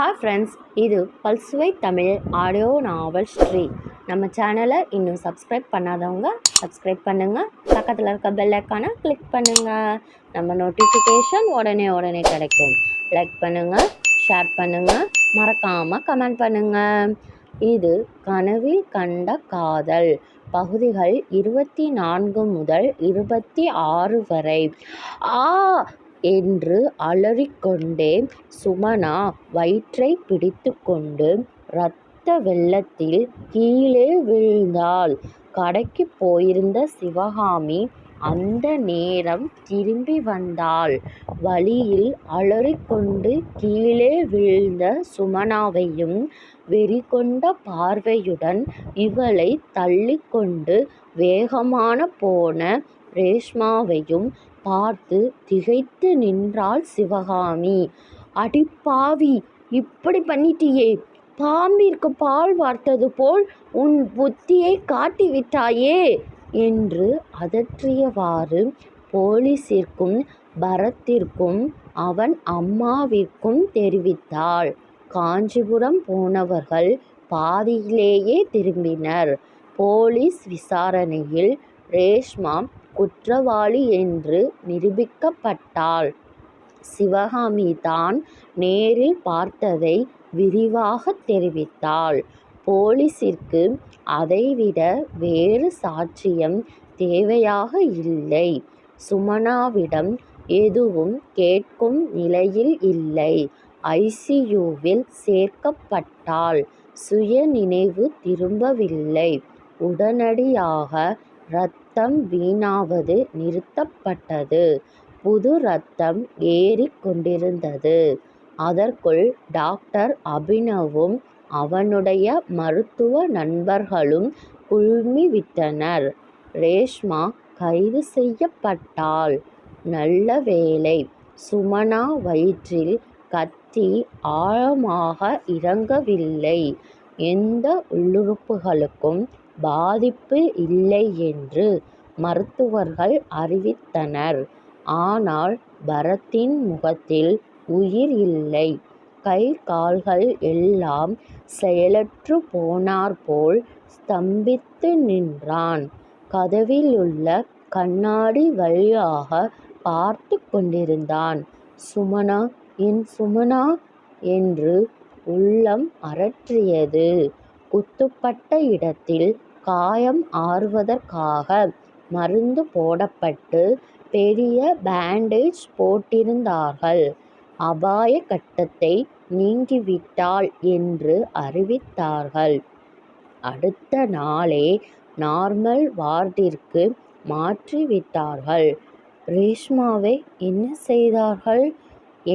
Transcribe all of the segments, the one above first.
Hi friends, இது பல்சுவை Tamil audio நாவல் ஸ்ட்ரீ. நம்ம சேனலை இன்னும் சப்ஸ்கிரைப் பண்ணாதவங்க சப்ஸ்கிரைப் பண்ணுங்கள். பக்கத்தில் இருக்க பெல் ஐக்கானை கிளிக் பண்ணுங்கள். நம்ம நோட்டிஃபிகேஷன் உடனே கிடைக்கும். லைக் பண்ணுங்கள், ஷேர் பண்ணுங்கள், மறக்காமல் கமெண்ட் பண்ணுங்கள். இது கனவில் கண்ட காதல் பகுதிகள் 24 முதல் 26 வரை. என்று அலறிக்கொண்டே சுமனா வயிற்றை பிடித்து கொண்டு இரத்த வெள்ளத்தில் கீழே விழுந்தாள். கடைக்கு போயிருந்த சிவகாமி அந்த நேரம் திரும்பி வந்தாள். வழியில் அலறிக்கொண்டு கீழே விழுந்த சுமனாவையும் வெறிகொண்ட பார்வையுடன் இவளை தள்ளிக்கொண்டு வேகமான போன ரேஷ்மாவையும் பார்த்து திகைத்து நின்றாள் சிவகாமி. அடிப்பாவி, இப்படி பண்ணிட்டியே! பாம்பிற்கு பால் வார்த்தது போல் உன் புத்தியை காட்டிவிட்டாயே என்று அதற்றியவாறு போலீசிற்கும் பரத்திற்கும் அவன் அம்மாவிற்கும் தெரிவித்தாள். காஞ்சிபுரம் போனவர்கள் பாதியிலேயே திரும்பினர். போலீஸ் விசாரணையில் ரேஷ்மா குற்றவாளி என்று நிரூபிக்கப்பட்டாள். சிவகாமி தான் நேரில் பார்த்ததை விரிவாக தெரிவித்தாள். போலீசிற்கு அதைவிட வேறு சாட்சியம் தேவையாக இல்லை. சுமனாவிடம் எதுவும் கேட்கும் நிலையில் இல்லை. ஐசியூவில் சேர்க்கப்பட்டாள். சுயநினைவு திரும்பவில்லை. உடனடியாக இரத்தம் வீணாவது நிறுத்தப்பட்டது. புது இரத்தம் ஏறிக் கொண்டிருந்தது. அதற்குள் டாக்டர் அபினவும் அவனுடைய மருத்துவ நண்பர்களும் குழுமிவிட்டனர். ரேஷ்மா கைது செய்யப்பட்டாள். நல்ல வேளை, சுமனா வயிற்றில் கத்தி ஆழமாக இறங்கவில்லை. எந்த உள்ளுறுப்புகளுக்கும் பாதிப்பு இல்லை என்று மருத்துவர்கள் அறிவித்தனர். ஆனால் பரத்தின் முகத்தில் உயிர் இல்லை. கை கால்கள் எல்லாம் செயலற்று போனாற்போல் ஸ்தம்பித்து நின்றான். கதவிலுள்ள கண்ணாடி வழியாக பார்த்து கொண்டிருந்தான். சுமனா, என் சுமனா என்று உள்ளம் அரற்றியது. குத்துப்பட்ட இடத்தில் காயம் ஆறுவதற்காக மருந்து போடப்பட்டு பெரிய பேண்டேஜ் போட்டிருந்தார்கள். அபாய கட்டத்தை நீங்கிவிட்டாள் என்று அறிவித்தார்கள். அடுத்த நாளே நார்மல் வார்டிற்கு மாற்றிவிட்டார்கள். ரேஷ்மாவை என்ன செய்தார்கள்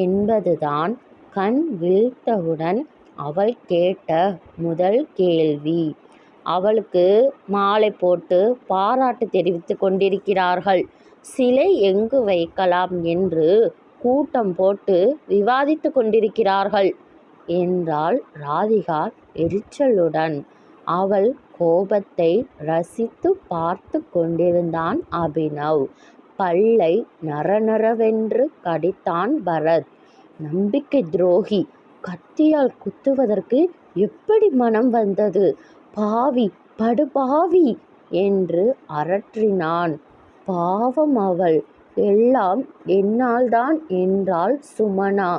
என்பதுதான் கண் விழித்தவுடன் அவள் கேட்ட முதல் கேள்வி. அவளுக்கு மாலை போட்டு பாராட்டு தெரிவித்து கொண்டிருக்கிறார்கள். சிலை எங்கு வைக்கலாம் என்று கூட்டம் போட்டு விவாதித்து கொண்டிருக்கிறார்கள் என்றாள் ராதிகா எரிச்சலுடன். அவள் கோபத்தை ரசித்து பார்த்து கொண்டிருந்தான் அபினவ். பல்லை நரநரவென்று கடித்தான் பரத். நம்பிக்கை துரோகி! கத்தியால் குத்துவதற்கு எப்படி மனம் வந்தது? பாவி, படுபாவி என்று அரற்றினான். பாவம் அவள். எல்லாம் என்னால்தான் என்றாள் சுமனா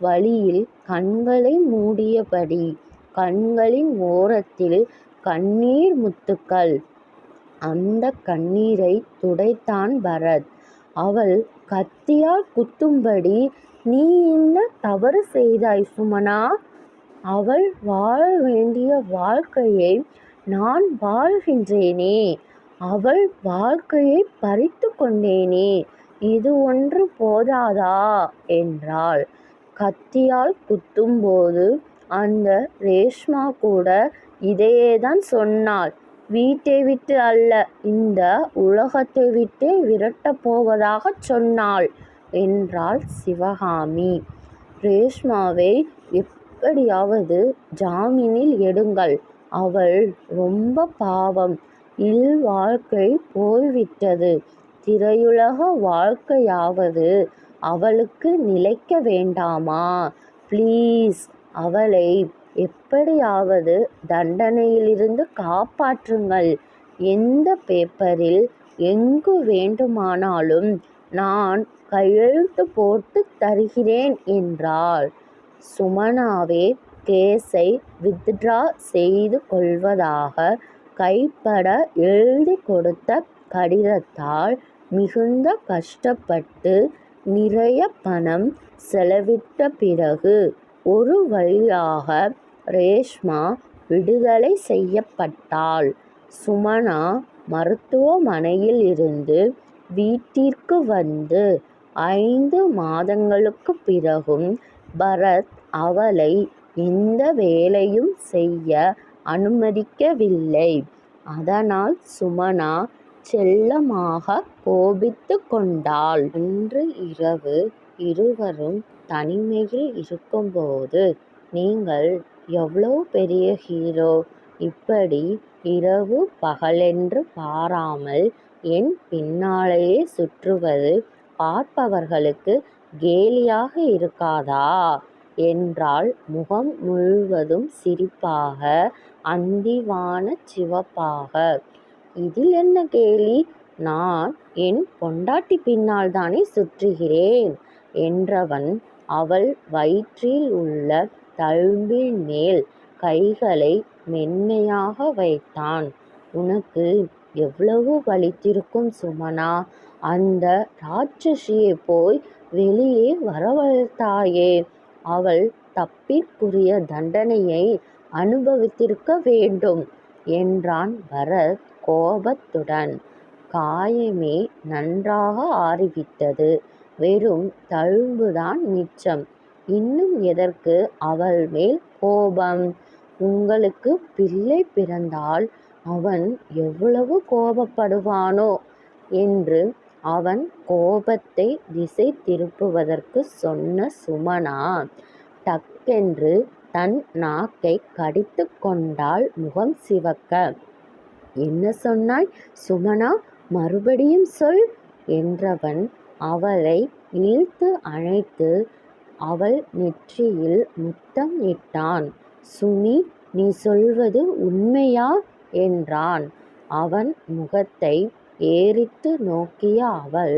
வலியில் கண்களை மூடியபடி. கண்களின் ஓரத்தில் கண்ணீர் முத்துக்கள். அந்த கண்ணீரை துடைத்தான் பரத். அவள் கத்தியால் குத்தும்படி நீ என்ன தவறு செய்தாய் சுமனா? அவள் வாழ வேண்டிய வாழ்க்கையை நான் வாழ்கின்றேனே. அவள் வாழ்க்கையை பறித்து கொண்டேனே. இது ஒன்று போதாதா என்றாள். கத்தியால் குத்தும்போது அந்த ரேஷ்மா கூட இதையேதான் சொன்னாள். வீட்டை விட்டு அல்ல, இந்த உலகத்தை விட்டே விரட்டப் போவதாகச் சொன்னாள் என்றாள் சிவகாமி. ரேஷ்மாவை எப்படியாவது ஜாமீனில் எடுங்கள். அவள் ரொம்ப பாவம். வாழ்க்கை போய்விட்டது. திரையுலக வாழ்க்கையாவது அவளுக்கு நிலைக்க வேண்டாமா? ப்ளீஸ் அவளை எப்படியாவது தண்டனையிலிருந்து காப்பாற்றுங்கள். எந்த பேப்பரில் எங்கு வேண்டுமானாலும் நான் கையெழுத்து போட்டு தருகிறேன் என்றாள். சுமனாவே கேஸை வித்ட்ரா செய்து கொள்வதாக கைப்பட எழுதி கொடுத்த கடிதத்தால் மிகுந்த கஷ்டப்பட்டு நிறைய பணம் செலவிட்ட பிறகு ஒரு வழியாக ரேஷ்மா விடுதலை செய்யப்பட்டாள். சுமனா மருத்துவமனையில் இருந்து வீட்டிற்கு வந்து 5 மாதங்களுக்கு பிறகும் பரத் அவளை எந்த வேலையும் செய்ய அனுமதிக்கவில்லை. அதனால் சுமனா செல்லமாக கோபித்து கொண்டாள். அன்று இரவு இருவரும் தனிமையில் இருக்கும்போது, நீங்கள் எவ்வளோ பெரிய ஹீரோ, இப்படி இரவு பகலென்று பாராமல் என் பின்னாலேயே சுற்றுவது பார்ப்பவர்களுக்கு கேலியாக இருக்காதா என்றாள். முகம் முழுவதும் சிரிப்பாக, அந்திவானச் சிவப்பாக. இதில் என்ன கேலி? நான் என் பொண்டாட்டி பின்னால் தானே சுற்றுகிறேன் என்றவன் அவள் வயிற்றில் உள்ள தழும்பின் மேல் கைகளை மென்மையாக வைத்தான். உனக்கு எவ்வளவு வலித்திருக்கும் சுமனா. அந்த ராட்சசியை போய் வெளியே வரவழைத்தாயே. அவள் தப்பிற்குரிய தண்டனையை அனுபவித்திருக்க வேண்டும் என்றான் பரத் கோபத்துடன். காயமே நன்றாக ஆறிவிட்டது. வெறும் தழும்புதான் மிச்சம். இன்னும் எதற்கு அவள் மேல் கோபம்? உங்களுக்கு பிள்ளை பிறந்தால் அவன் எவ்வளவு கோபப்படுவானோ என்று அவன் கோபத்தை திசை திருப்புவதற்கு சொன்ன சுமனா டக்கென்று தன் நாக்கை கடித்து கொண்டாள், முகம் சிவக்க. என்ன சொன்னாய் சுமனா? மறுபடியும் சொல் என்றவன் அவளை இழுத்து அணைத்து அவள் நெற்றியில் முத்தம் இட்டான். சுமி, நீ சொல்வது உண்மையா என்றான். அவன் முகத்தை ஏறிட்டு நோக்கிய அவள்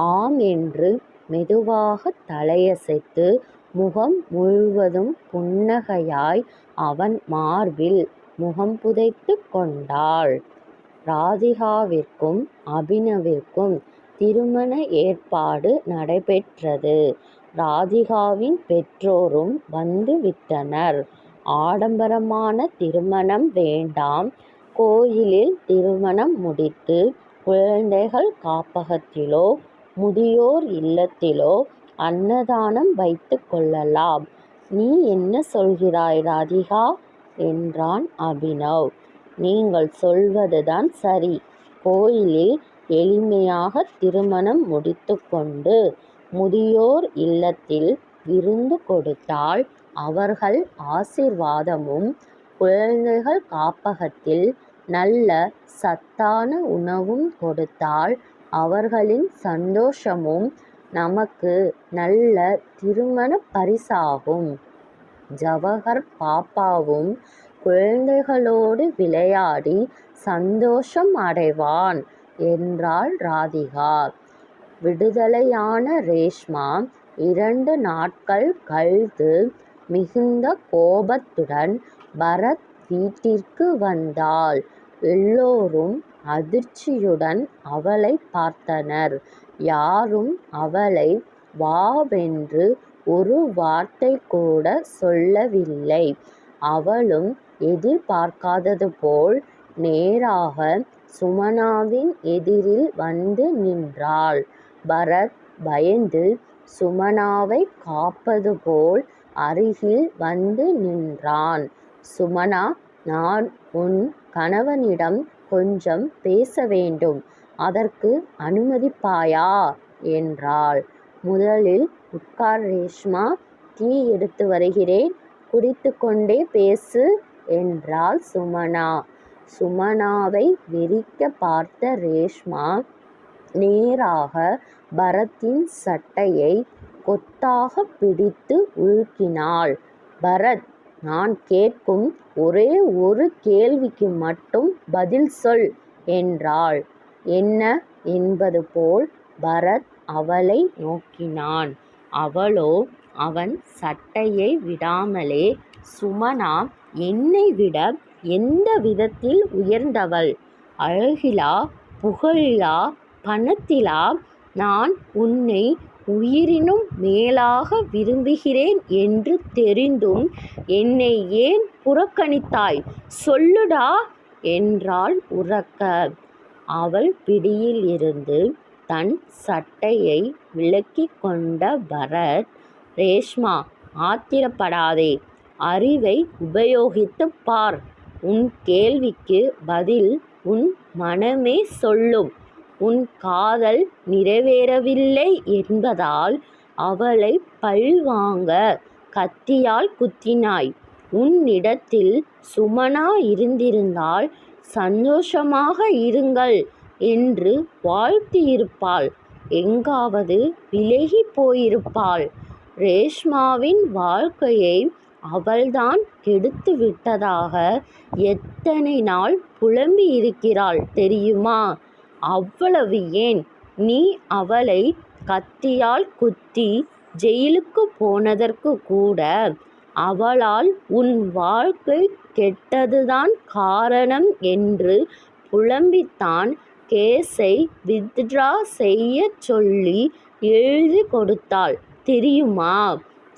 ஆம் என்று மெதுவாக தலையசைத்து முகம் முழுவதும் புன்னகையாய் அவன் மார்பில் முகம் புதைத்து கொண்டாள். ராதிகாவிற்கும் அபினவிற்கும் திருமண ஏற்பாடு நடைபெற்றது. ராதிகாவின் பெற்றோரும் வந்து விட்டனர். ஆடம்பரமான திருமணம் வேண்டாம், கோயிலில் திருமணம் முடித்து குழந்தைகள் காப்பகத்திலோ முதியோர் இல்லத்திலோ அன்னதானம் வைத்து கொள்ளலாம். நீ என்ன சொல்கிறாய் ராதிகா என்றான் அபினவ். நீங்கள் சொல்வதுதான் சரி. கோயிலில் எளிமையாக திருமணம் முடித்து கொண்டு முதியோர் இல்லத்தில் விருந்து கொடுத்தால் அவர்கள் ஆசீர்வாதமும், குழந்தைகள் காப்பகத்தில் நல்ல சத்தான உணவும் கொடுத்தால் அவர்களின் சந்தோஷமும் நமக்கு நல்ல திருமண பரிசாகும். ஜவஹர் பாப்பாவும் குழந்தைகளோடு விளையாடி சந்தோஷம் அடைவான் என்றாள் ராதிகா. விடுதலையான ரேஷ்மா 2 நாட்கள் கழித்து மிகுந்த கோபத்துடன் பரத் வீட்டிற்கு வந்தாள். எல்லோரும் அதிர்ச்சியுடன் அவளை பார்த்தனர். யாரும் அவளை வாவென்று ஒரு வார்த்தை கூட சொல்லவில்லை. அவளும் எதிர்பார்க்காதது போல் நேராக சுமனாவின் எதிரில் வந்து நின்றாள். பரத் பயந்து சுமனாவை காப்பது போல் அருகில் வந்து நின்றான். சுமனா, நான் உன் கணவனிடம் கொஞ்சம் பேச வேண்டும். அதற்கு அனுமதிப்பாயா என்றாள். முதலில் உட்கார் ரேஷ்மா, டீ எடுத்து வருகிறேன், குடித்து கொண்டே பேசு என்றாள் சுமனா. சுமனாவை வெறிக்க பார்த்த ரேஷ்மா நேராக பரத்தின் சட்டையை கொத்தாக பிடித்து உலுக்கினாள். பரத், நான் கேட்கும் ஒரே ஒரு கேள்விக்கு மட்டும் பதில் சொல் என்றாள். என்ன என்பது போல் பரத் அவளை நோக்கினான். அவளோ அவன் சட்டையை விடாமலே, சுமனா என்னை விட எந்த விதத்தில் உயர்ந்தவள்? அழகிலா, புகழிலா, பணத்திலா? நான் உன்னை உயிரினும் மேலாக விரும்புகிறேன் என்று தெரிந்தும் என்னை ஏன் புறக்கணித்தாய்? சொல்லுடா என்றாள் உரக்க. அவள் பிடியில் இருந்து தன் சட்டையை விலக்கிக் கொண்ட பரத், ரேஷ்மா, ஆத்திரப்படாதே, அறிவை உபயோகித்துப் பார். உன் கேள்விக்கு பதில் உன் மனமே சொல்லும். உன் காதல் நிறைவேறவில்லை என்பதால் அவளை பழிவாங்க கத்தியால் குத்தினாய். உன்னிடத்தில் சுமனா இருந்திருந்தால் சந்தோஷமாக இருங்கள் என்று வாழ்த்தியிருப்பாள். எங்காவது விலகி போயிருப்பாள். ரேஷ்மாவின் வாழ்க்கையை அவள்தான் கெடுத்து விட்டதாக எத்தனை நாள் புலம்பி இருக்கிறாள் தெரியுமா? அவ்வளவு ஏன், நீ அவளை கத்தியால் குத்தி ஜெயிலுக்கு போனதற்கு கூட அவளால் உன் வாழ்க்கை கெட்டதுதான் காரணம் என்று புலம்பித்தான் கேஸை வித்ட்ரா செய்ய சொல்லி எழுதி கொடுத்தாள் தெரியுமா?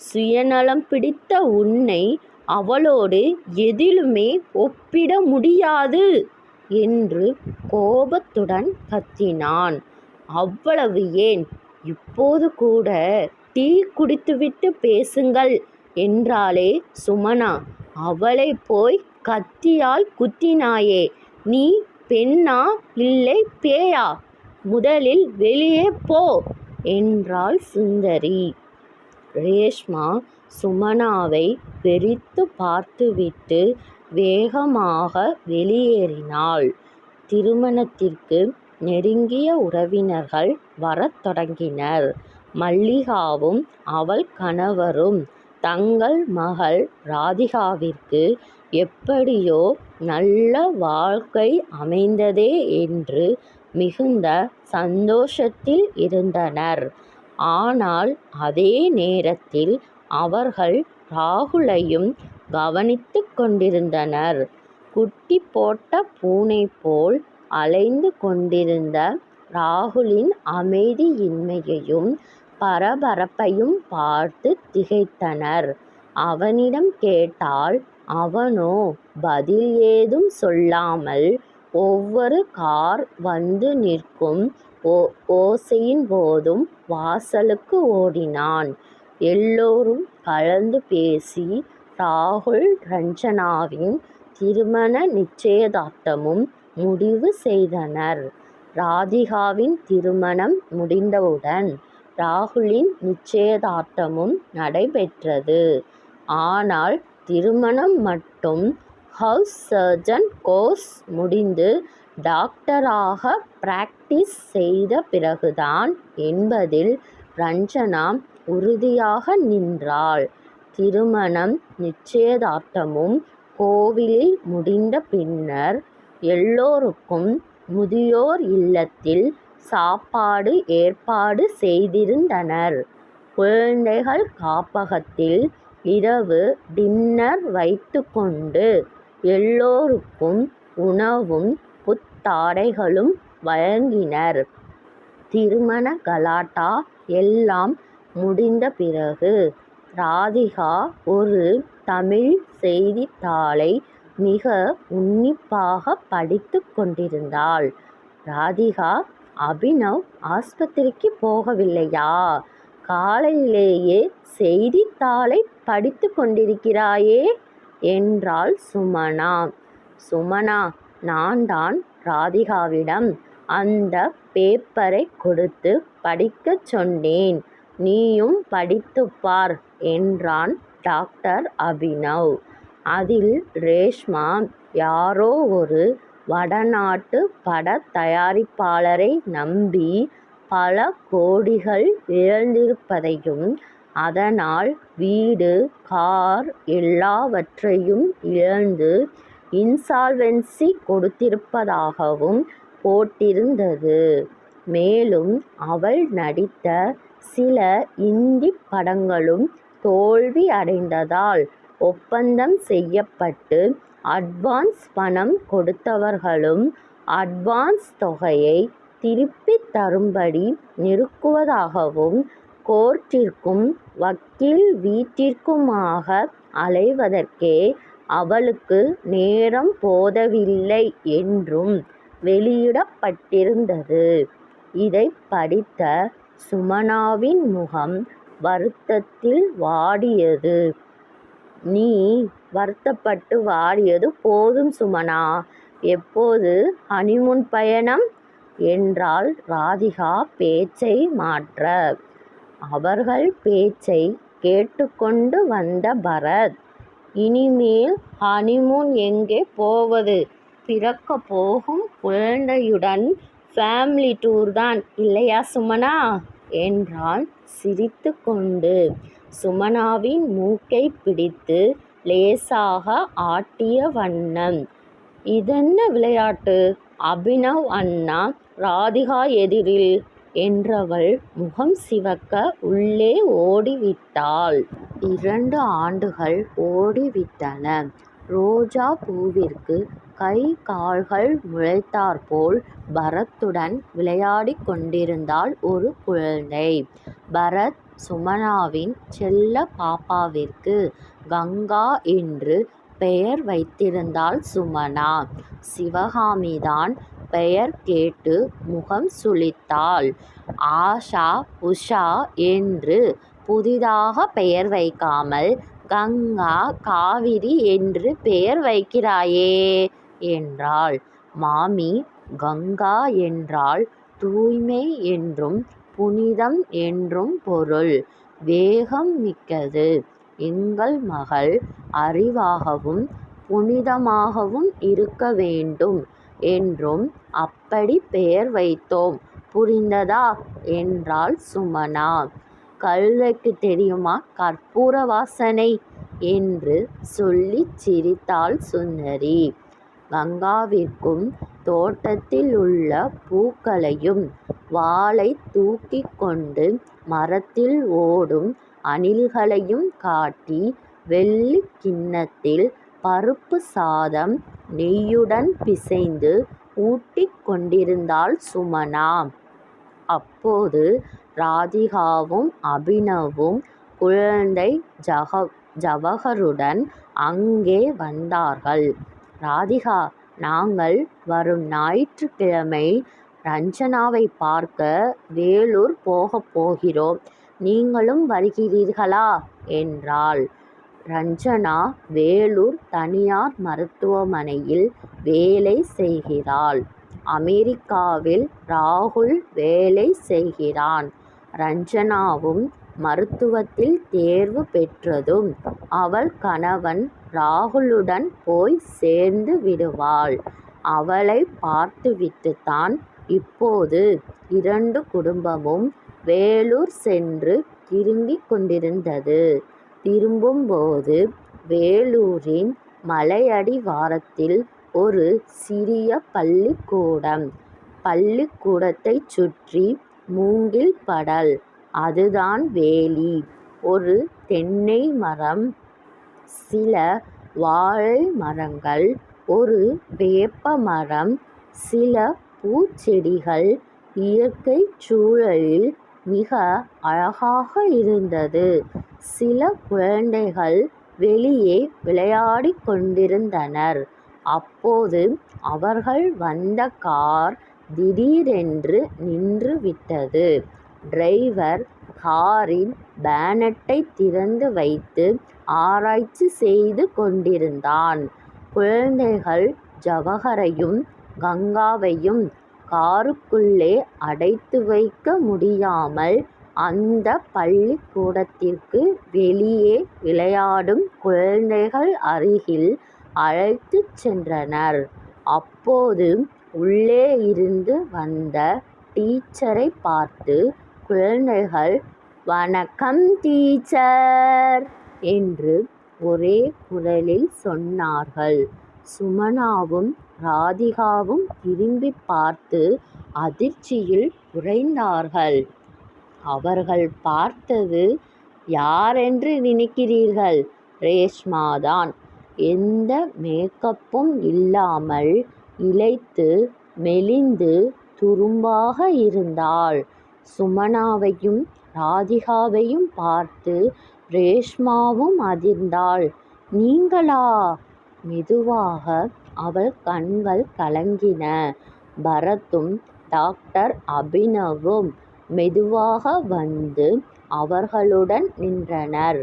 சுயநலம் பிடித்த உன்னை அவளோடு எதிலுமே ஒப்பிட முடியாது என்று கோபத்துடன் கத்தினான். அவ்வளவு ஏன், இப்போது கூட டீ குடித்துவிட்டு பேசுங்கள் என்றாளே சுமனா. அவளை போய் கத்தியால் குத்தினாயே, நீ பெண்ணா இல்லை பேயா? முதலில் வெளியே போ என்றாள் சுந்தரி. ரேஷ்மா சுமனாவை வெறித்து பார்த்துவிட்டு வேகமாக வெளியேறினாள். திருமணத்திற்கு நெருங்கிய உறவினர்கள் வரத் தொடங்கினர். மல்லிகாவும் அவள் கணவரும் தங்கள் மகள் ராதிகாவிற்கு எப்படியோ நல்ல வாழ்க்கை அமைந்ததே என்று மிகுந்த சந்தோஷத்தில் இருந்தனர். ஆனால் அதே நேரத்தில் அவர்கள் ராகுலையும் கவனித்துக் கொண்டிருந்தனர். குட்டி போட்ட பூனை போல் அலைந்து கொண்டிருந்த ராகுலின் அமைதியின்மையையும் பரபரப்பையும் பார்த்து திகைத்தனர். அவனிடம் கேட்டால் அவனோ பதில் ஏதும் சொல்லாமல் ஒவ்வொரு கார் வந்து நிற்கும் ஓசையின் போதும் வாசலுக்கு ஓடினான். எல்லோரும் கலந்து பேசி ராகுல் ரஞ்சனாவின் திருமண நிச்சயதார்த்தமும் முடிவு செய்தனர். ராதிகாவின் திருமணம் முடிந்தவுடன் ராகுலின் நிச்சயதார்த்தமும் நடைபெற்றது. ஆனால் திருமணம் மட்டும் ஹவுஸ் சர்ஜன் கோர்ஸ் முடிந்து டாக்டராக பிராக்டிஸ் செய்த பிறகுதான் என்பதில் ரஞ்சனா உறுதியாக நின்றாள். திருமணம் நிச்சயதார்த்தமும் கோவிலில் முடிந்த பின்னர் எல்லோருக்கும் முதியோர் இல்லத்தில் சாப்பாடு ஏற்பாடு செய்திருந்தனர். குழந்தைகள் காப்பகத்தில் இரவு டின்னர் வைத்துக்கொண்டு எல்லோருக்கும் உணவும் புத்தாடைகளும் வழங்கினர். திருமண கலாட்டா எல்லாம் முடிந்த பிறகு ராதிகா ஒரு தமிழ் செய்தித்தாளை மிக உன்னிப்பாக படித்து கொண்டிருந்தாள். ராதிகா, அபினவ் ஆஸ்பத்திரிக்கு போகவில்லையா? காலையிலேயே செய்தித்தாளை படித்து கொண்டிருக்கிறாயே என்றாள் சுமனா. சுமனா, நான் தான் ராதிகாவிடம் அந்த பேப்பரை கொடுத்து படிக்கச் சொன்னேன். நீயும் படித்துப்பார் என்றான் டாக்டர் அபினவ். அதில் ரேஷ்மா யாரோ ஒரு வடநாட்டு பட தயாரிப்பாளரை நம்பி பல கோடிகள் இழந்திருப்பதையும் அதனால் வீடு, கார் எல்லாவற்றையும் இழந்து இன்சால்வென்சி கொடுத்திருப்பதாகவும் போட்டிருந்தது. மேலும் அவள் நடித்த சில இந்தி படங்களும் தோல்வி அடைந்ததால் ஒப்பந்தம் செய்யப்பட்டு அட்வான்ஸ் பணம் கொடுத்தவர்களும் அட்வான்ஸ் தொகையை திருப்பித் தரும்படி நெருக்குவதாகவும் கோர்ட்டிற்கும் வக்கீல் வீட்டிற்குமாக அலைவதற்கே அவளுக்கு நேரம் போதவில்லை என்றும் வெளியிடப்பட்டிருந்தது. இதைப் படித்த சுமனாவின் முகம் வருத்தத்தில் வாடியது. நீ வருத்தப்பட்டு வாடியது போதும் சுமனா. எப்போது ஹனிமூன் பயணம்? என்றாள் ராதிகா பேச்சை மாற்ற. அவர்கள் பேச்சை கேட்டுக்கொண்டு வந்த பரத், இனிமேல் ஹனிமூன் எங்கே போவது? பிறக்கப் போகும் குழந்தையுடன் ஃபேமிலி டூர்தான் இல்லையா சுமனா? என்றான் சிரித்து கொண்டு. சுமனாவின் மூக்கை பிடித்து லேசாக ஆட்டிய வண்ணம். இதென்ன விளையாட்டு? அபினவ் அண்ணா ராதிகா எதிரில் என்றவள் முகம் சிவக்க உள்ளே ஓடிவிட்டாள். 2 ஆண்டுகள் ஓடிவிட்டன. ரோஜா பூவிற்கு கை கால்கள் முளைத்தாற்போல் பரத்துடன் விளையாடிக் கொண்டிருந்தாள் ஒரு குழந்தை. பரத் சுமனாவின் செல்ல பாப்பாவிற்கு கங்கா என்று பெயர் வைத்திருந்தாள் சுமனா. சிவகாமிதான் பெயர் கேட்டு முகம் சுளித்தாள். ஆஷா, உஷா என்று புதிதாக பெயர் வைக்காமல் கங்கா, காவிரி என்று பெயர் வைக்கிறாயே என்றாள். மாமி, கங்கா என்றால் தூய்மை என்றும் புனிதம் என்றும் பொருள். வேகம் மிக்கது. எங்கள் மகள் அறிவாகவும் புனிதமாகவும் இருக்க வேண்டும் என்றும் அப்படி பெயர் வைத்தோம். புரிந்ததா? என்றாள் சுமனா. கழுதைக்கு தெரியுமா கற்பூர வாசனை? என்று சொல்லிச் சிரித்தாள் சுந்தரி. கங்காவிற்கும் தோட்டத்தில் உள்ள பூக்களையும் வாலைத் தூக்கிக் கொண்டு மரத்தில் ஓடும் அணில்களையும் காட்டி வெள்ளிக் கிண்ணத்தில் பருப்பு சாதம் நெய்யுடன் பிசைந்து ஊட்டிக் கொண்டிருந்தாள் சுமனா. அப்போது ராதிகாவும் அபினவும் குழந்தை ஜவஹருடன் அங்கே வந்தார்கள். ராதிகா, நாங்கள் வரும் ஞாயிற்றுக்கிழமை ரஞ்சனாவை பார்க்க வேலூர் போகப் போகிறோம். நீங்களும் வருகிறீர்களா? என்றாள். ரஞ்சனா வேலூர் தனியார் மருத்துவமனையில் வேலை செய்கிறாள். அமெரிக்காவில் ராகுல் வேலை செய்கிறான். ரஞ்சனாவும் மருத்துவத்தில் தேர்வு பெற்றதும் அவள் கணவன் ராகுலுடன் போய் சேர்ந்து விடுவாள். அவளை பார்த்துவிட்டுத்தான் இப்போது 2 குடும்பமும் வேலூர் சென்று திரும்பிக் கொண்டிருந்தது. திரும்பும்போது வேலூரின் மலையடிவாரத்தில் ஒரு சிறிய பள்ளிக்கூடம். பள்ளிக்கூடத்தைச் சுற்றி மூங்கில் படல். அதுதான் வேலி. ஒரு தென்னை மரம், சில வாழை மரங்கள், ஒரு வேப்ப மரம், சில பூச்செடிகள். இயற்கைச் சூழலில் மிக அழகாக இருந்தது. சில குழந்தைகள் வெளியே விளையாடிக் கொண்டிருந்தனர். அப்போது அவர்கள் வந்த கார் திடீரென்று நின்றுவிட்டது. டிரைவர் காரின் பேனட்டை திறந்து வைத்து ஆராய்ச்சி செய்து கொண்டிருந்தான். குழந்தைகள் ஜவஹரையும் கங்காவையும் காருக்குள்ளே அடைத்து வைக்க முடியாமல் அந்த பள்ளிக்கூடத்திற்கு வெளியே விளையாடும் குழந்தைகள் அருகில் அழைத்துச் சென்றனர். அப்போது உள்ளே இருந்து வந்த டீச்சரை பார்த்து குழந்தைகள் வணக்கம் டீச்சர் என்று ஒரே குரலில் சொன்னார்கள். சுமனாவும் ராதிகாவும் திரும்பிப் பார்த்து அதிர்ச்சியில் உறைந்தார்கள். அவர்கள் பார்த்தது யாரென்று நினைக்கிறீர்கள்? ரேஷ்மாதான். எந்த மேக்கப்பும் இல்லாமல் இளைத்து மெலிந்து துரும்பாக இருந்தாள். சுமனாவையும் ராதிகாவையும் பார்த்து ரேஷ்மாவும் அதிர்ந்தாள். நீங்களா? மெதுவாக அவள் கண்கள் கலங்கின. பரத்தும் டாக்டர் அபினவும் மெதுவாக வந்து அவர்களுடன் நின்றனர்.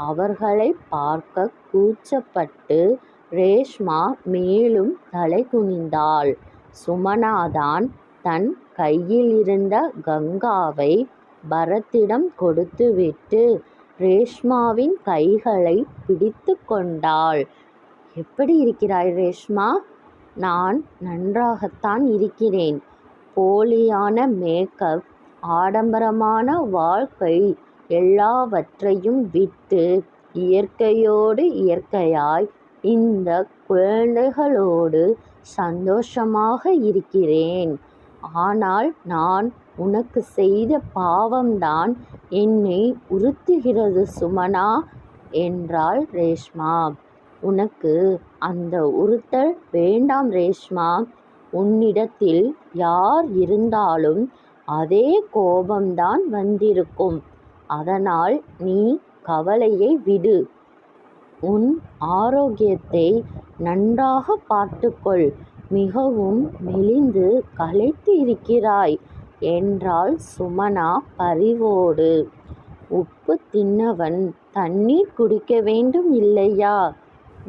அவர்களைப் பார்க்க கூச்சப்பட்டு ரேஷ்மா மேலும் தலை குனிந்தாள். சுமனாதான் தன் கையிலிருந்த கங்காவை பரத்திடம் கொடுத்துவிட்டு ரேஷ்மாவின் கைகளை பிடித்து கொண்டாள். எப்படி இருக்கிறாய் ரேஷ்மா? நான் நன்றாகத்தான் இருக்கிறேன். போலியான மேக்கப், ஆடம்பரமான வாழ்க்கை எல்லாவற்றையும் விட்டு இயற்கையோடு இயற்கையாய் இந்த குழந்தைகளோடு சந்தோஷமாக இருக்கிறேன். ஆனால் நான் உனக்கு செய்த பாவம்தான் என்னை உறுத்துகிறது சுமனா என்றாள் ரேஷ்மா. உனக்கு அந்த உறுத்தல் வேண்டாம் ரேஷ்மா. உன்னிடத்தில் யார் இருந்தாலும் அதே கோபம்தான் வந்திருக்கும். அதனால் நீ கவலையை விடு. உன் ஆரோக்கியத்தை நன்றாக பார்த்துக்கொள். மிகவும் மெலிந்து களைத்து இருக்கிறாய் என்றாள் சுமனா பரிவோடு. உப்பு தின்னவன் தண்ணீர் குடிக்க வேண்டும் இல்லையா?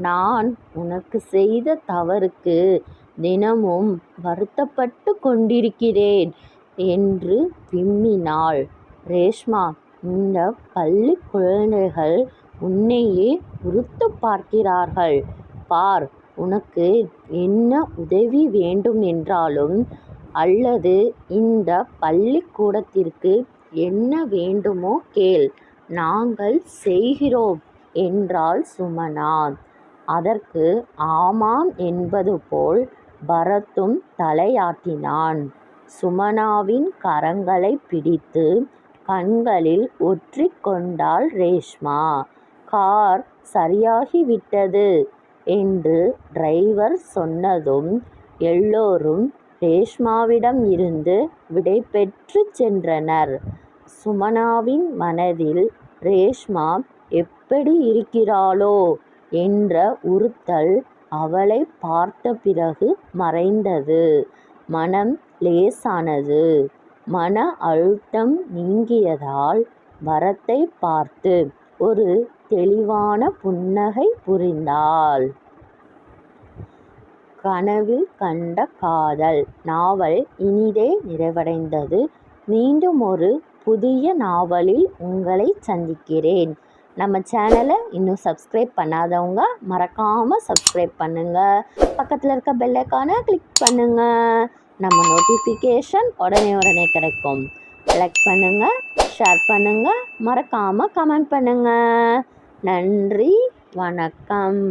நான் உனக்கு செய்த தவறுக்கு தினமும் வருத்தப்பட்டு கொண்டிருக்கிறேன் என்று விம்மினாள். ரேஷ்மா, இந்த பள்ளி குழந்தைகள் உன்னையே உறுத்து பார்க்கிறார்கள். பார், உனக்கு என்ன உதவி வேண்டும் என்றாலும் அல்லது இந்த பள்ளிக்கூடத்திற்கு என்ன வேண்டுமோ கேள், நாங்கள் செய்கிறோம் என்றாள் சுமனா. அதற்கு ஆமாம் என்பது போல் பரத்தும் தலையாட்டினான். சுமனாவின் கரங்களை பிடித்து கண்களில் ஒற்றிக் கொண்டாள் ரேஷ்மா. கார் சரியாகிவிட்டது என்று டிரைவர் சொன்னதும் எல்லோரும் ரேஷ்மாவிடம் இருந்து விடைபெற்று சென்றனர். சுமனாவின் மனதில் ரேஷ்மா எப்படி இருக்கிறாளோ என்ற உறுத்தல் அவளை பார்த்த பிறகு மறைந்தது. மனம் லேசானது. மன அழுத்தம் நீங்கியதால் பரத்தை பார்த்து ஒரு தெளிவான புன்னகை புரிந்தாள். கனவில் கண்ட காதல் நாவல் இனிதே நிறைவடைந்தது. மீண்டும் ஒரு புதிய நாவலில் உங்களை சந்திக்கிறேன். நம்ம சேனலை இன்னும் சப்ஸ்கிரைப் பண்ணாதவங்க மறக்காமல் சப்ஸ்கிரைப் பண்ணுங்கள். பக்கத்தில் இருக்க பெல் ஐகானை கிளிக் பண்ணுங்கள். நம்ம நோட்டிஃபிகேஷன் உடனே கிடைக்கும். லைக் பண்ணுங்கள், ஷேர் பண்ணுங்கள், மறக்காமல் கமெண்ட் பண்ணுங்கள். நன்றி, வணக்கம்.